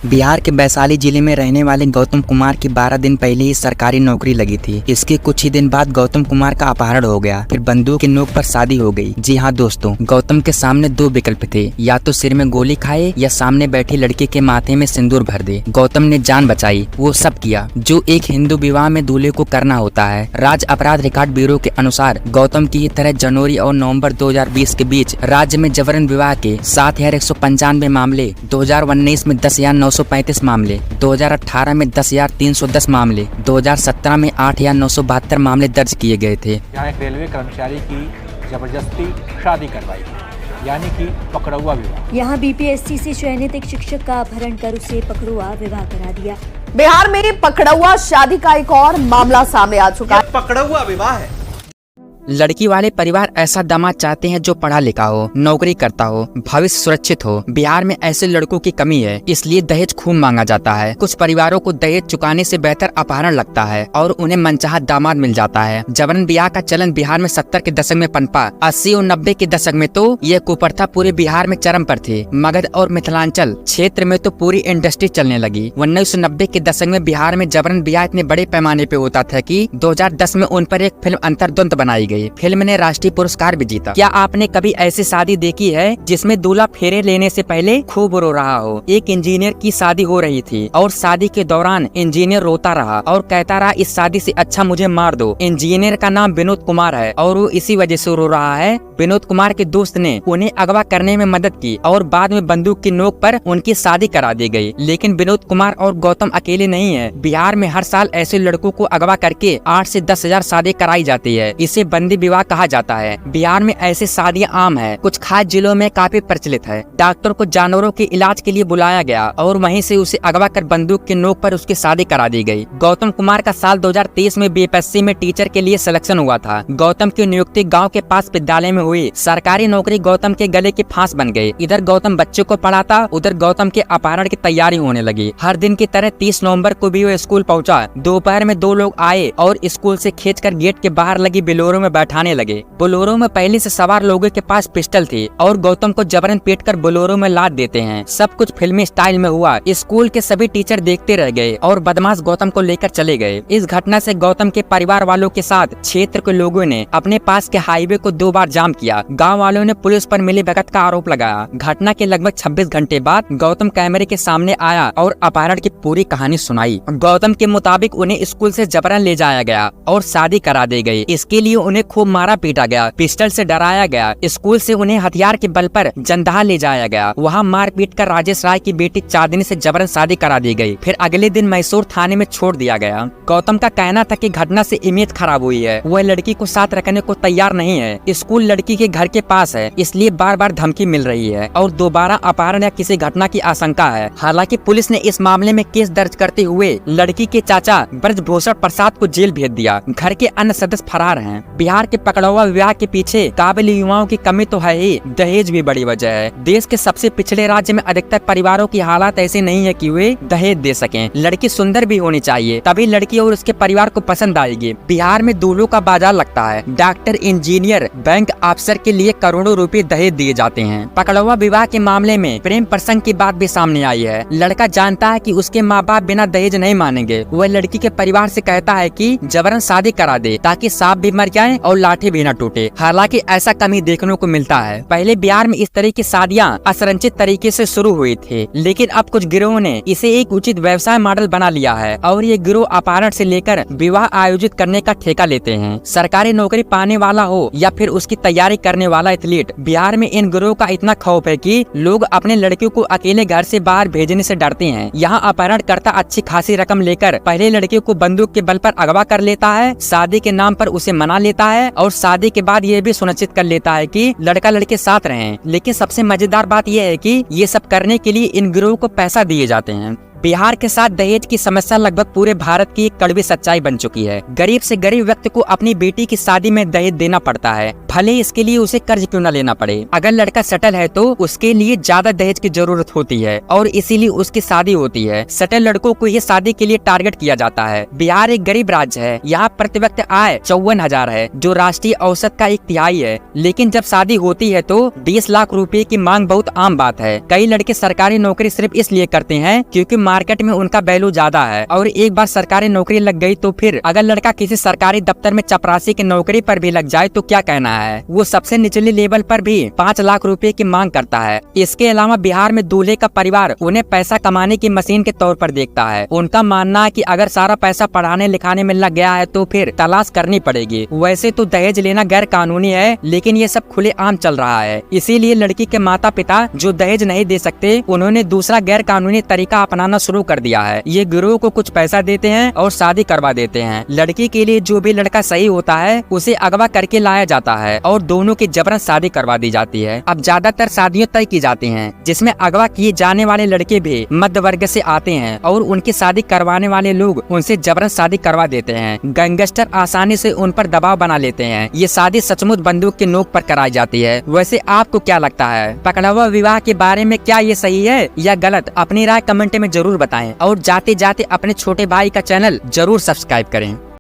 बिहार के वैशाली जिले में रहने वाले गौतम कुमार की 12 दिन पहले ही सरकारी नौकरी लगी थी। इसके कुछ ही दिन बाद गौतम कुमार का अपहरण हो गया, फिर बंदूक की नोक पर शादी हो गई। जी हाँ दोस्तों, गौतम के सामने दो विकल्प थे, या तो सिर में गोली खाए या सामने बैठी लड़की के माथे में सिंदूर भर दे। गौतम ने जान बचाई, वो सब किया जो एक हिंदू विवाह में दूल्हे को करना होता है। राज्य अपराध रिकॉर्ड ब्यूरो के अनुसार गौतम की तरह जनवरी और नवंबर 2020 के बीच राज्य में जबरन विवाह के 7,195 मामले, 2019 में 10,935 मामले, 2018 में 10,310 मामले, 2017 में 8,972 मामले दर्ज किए गए थे। यहाँ एक रेलवे कर्मचारी की जबरदस्ती शादी करवाई थी, यानी कि पकड़ुआ विवाह। यहाँ बीपीएससी से चयनित एक शिक्षक का अपहरण कर उसे पकड़ुआ विवाह करा दिया। बिहार में पकड़ुआ शादी का एक और मामला सामने आ चुका है। पकड़ुआ विवाह है। लड़की वाले परिवार ऐसा दामाद चाहते हैं जो पढ़ा लिखा हो, नौकरी करता हो, भविष्य सुरक्षित हो। बिहार में ऐसे लड़कों की कमी है, इसलिए दहेज खूब मांगा जाता है। कुछ परिवारों को दहेज चुकाने से बेहतर अपहरण लगता है और उन्हें मनचाहा दामाद मिल जाता है। जबरन ब्याह का चलन बिहार में 70 के दशक में पनपा। 80 और 90 के दशक में तो यह कुप्रथा पूरे बिहार में चरम पर थी। मगध और मिथिलांचल क्षेत्र में तो पूरी इंडस्ट्री चलने लगी। 1990 के दशक में बिहार में जबरन ब्याह इतने बड़े पैमाने पे होता था कि 2010 में उन पर एक फिल्म अंतर्द्वंद बनाई गई। फिल्म ने राष्ट्रीय पुरस्कार भी जीता। क्या आपने कभी ऐसी शादी देखी है जिसमें दूल्हा फेरे लेने से पहले खूब रो रहा हो? एक इंजीनियर की शादी हो रही थी और शादी के दौरान इंजीनियर रोता रहा और कहता रहा, इस शादी से अच्छा मुझे मार दो। इंजीनियर का नाम विनोद कुमार है और वो इसी वजह से रो रहा है। विनोद कुमार के दोस्त ने उन्हें अगवा करने में मदद की और बाद में बंदूक की नोक पर उनकी शादी करा दी गई। लेकिन विनोद कुमार और गौतम अकेले नहीं है। बिहार में हर साल ऐसे लड़कों को अगवा करके 8 से 10,000 शादी कराई जाती है। इसे बंदी विवाह कहा जाता है। बिहार में ऐसी शादियां आम है, कुछ खास जिलों में काफी प्रचलित है। डॉक्टर को जानवरों के इलाज के लिए बुलाया गया और वहीं से उसे अगवा कर बंदूक की नोक पर उसकी शादी करा दी गई। गौतम कुमार का साल 2023 में बीपीएससी में टीचर के लिए सिलेक्शन हुआ था। गौतम की नियुक्ति गाँव के पास विद्यालय में हुई। सरकारी नौकरी गौतम के गले की फांस बन गई। इधर गौतम बच्चों को पढ़ाता, उधर गौतम के अपहरण की तैयारी होने लगी। हर दिन की तरह 30 नवंबर को भी वो स्कूल पहुंचा। दोपहर में 2 लोग आए और स्कूल से खींचकर गेट के बाहर लगी बोलेरो में बैठाने लगे। बोलेरो में पहले से सवार लोगों के पास पिस्टल थी और गौतम को जबरन पीटकर बोलेरो में लाद देते हैं। सब कुछ फिल्मी स्टाइल में हुआ। स्कूल के सभी टीचर देखते रह गए और बदमाश गौतम को लेकर चले गए। इस घटना से गौतम के परिवार वालों के साथ क्षेत्र के लोगों ने अपने पास के हाईवे को 2 बार जाम किया। गाँव वालों ने पुलिस पर मिलीभगत का आरोप लगाया। घटना के लगभग 26 घंटे बाद गौतम कैमरे के सामने आया और अपहरण की पूरी कहानी सुनाई। गौतम के मुताबिक उन्हें स्कूल से जबरन ले जाया गया और शादी करा दी गई। इसके लिए उन्हें खूब मारा पीटा गया, पिस्टल से डराया गया। स्कूल से उन्हें हथियार के बल पर जंदाहा ले जाया गया। वहाँ मार पीट कर राजेश राय की बेटी चांदनी से जबरन शादी करा दी गई। फिर अगले दिन मैसूर थाने में छोड़ दिया गया। गौतम का कहना था कि घटना से इमेज खराब हुई है, वह लड़की को साथ रखने को तैयार नहीं है। स्कूल लड़की के घर के पास है, इसलिए बार बार धमकी मिल रही है और दोबारा अपहरण या किसी घटना की आशंका है। हालांकि पुलिस ने इस मामले में केस दर्ज करते हुए लड़की के चाचा ब्रजभूषण प्रसाद को जेल भेज दिया। घर के अन्य सदस्य फरार हैं। बिहार के पकड़ुआ विवाह के पीछे काबिल युवाओं की कमी तो है ही, दहेज भी बड़ी वजह है। देश के सबसे पिछड़े राज्य में अधिकतर परिवारों की हालात ऐसे नहीं है कि वे दहेज दे सकें। लड़की सुंदर भी होनी चाहिए, तभी लड़की और उसके परिवार को पसंद आएगी। बिहार में दूल्हों का बाजार लगता है। डॉक्टर, इंजीनियर, बैंक अफसर के लिए करोड़ों रुपए दहेज दिए जाते हैं। पकड़ुआ विवाह के मामले में प्रेम प्रसंग की बात भी सामने आई है। लड़का जानता है कि उसके माँ बाप बिना दहेज नहीं मानेंगे। वह लड़की के परिवार से कहता है कि जबरन शादी करा दे ताकि सांप भी मर जाए और लाठी भी न टूटे। हालांकि ऐसा कमी देखने को मिलता है। पहले बिहार में इस तरह की शादियां असंरचित तरीके से शुरू हुई थी, लेकिन अब कुछ गिरोह ने इसे एक उचित व्यवसाय मॉडल बना लिया है और ये गिरोह अपहरण से लेकर विवाह आयोजित करने का ठेका लेते हैं। सरकारी नौकरी पाने वाला हो या फिर उसकी तैयारी करने वाला एथलीट, बिहार में इन गिरोह का इतना खौफ है कि लोग अपने लड़कियों को अकेले घर से बाहर भेजने से डरते हैं। यहाँ अपहरणकर्ता अच्छी खासी रकम लेकर पहले लड़कियों को बंदूक के बल पर अगवा कर लेता है, शादी के नाम पर उसे मना लेता है और शादी के बाद ये भी सुनिश्चित कर लेता है कि लड़का लड़के साथ रहें। लेकिन सबसे मजेदार बात यह है कि ये सब करने के लिए इन गिरोह को पैसा दिए जाते हैं। बिहार के साथ दहेज की समस्या लगभग पूरे भारत की एक कड़वी सच्चाई बन चुकी है। गरीब से गरीब व्यक्ति को अपनी बेटी की शादी में दहेज देना पड़ता है, भले इसके लिए उसे कर्ज क्यों न लेना पड़े। अगर लड़का सेटल है तो उसके लिए ज्यादा दहेज की जरूरत होती है और इसीलिए उसकी शादी होती है। सेटल लड़कों को ये शादी के लिए टारगेट किया जाता है। बिहार एक गरीब राज्य है, यहाँ प्रति व्यक्ति आय 54,000 है, जो राष्ट्रीय औसत का 1/3 है। लेकिन जब शादी होती है तो 20 लाख रुपए की मांग बहुत आम बात है। कई लड़के सरकारी नौकरी सिर्फ इसलिए करते हैं क्योंकि मार्केट में उनका वैल्यू ज्यादा है, और एक बार सरकारी नौकरी लग गई तो फिर अगर लड़का किसी सरकारी दफ्तर में चपरासी की नौकरी पर भी लग जाए तो क्या कहना है। वो सबसे निचले लेवल पर भी 5 लाख रुपए की मांग करता है। इसके अलावा बिहार में दूल्हे का परिवार उन्हें पैसा कमाने की मशीन के तौर पर देखता है। उनका मानना है कि अगर सारा पैसा पढ़ाने लिखाने में लग गया है तो फिर तलाश करनी पड़ेगी। वैसे तो दहेज लेना गैर कानूनी है, लेकिन ये सब खुले आम चल रहा है। इसीलिए लड़की के माता पिता जो दहेज नहीं दे सकते, उन्होंने दूसरा गैर कानूनी तरीका अपनाना शुरू कर दिया है। ये गिरोह को कुछ पैसा देते हैं और शादी करवा देते हैं। लड़की के लिए जो भी लड़का सही होता है उसे अगवा करके लाया जाता है और दोनों की जबरन शादी करवा दी जाती है। अब ज्यादातर शादियां तय की जाती हैं, जिसमें अगवा किए जाने वाले लड़के भी मध्य वर्ग से आते हैं और उनकी शादी करवाने वाले लोग उनसे जबरन शादी करवा देते हैं। गैंगस्टर आसानी से उन पर दबाव बना लेते हैं। ये शादी सचमुच बंदूक की नोक पर कराई जाती है। वैसे आपको क्या लगता है, पकड़वा विवाह के बारे में क्या ये सही है या गलत? अपनी राय कमेंट में जरूर बताएं और जाते जाते अपने छोटे भाई का चैनल जरूर सब्सक्राइब करें।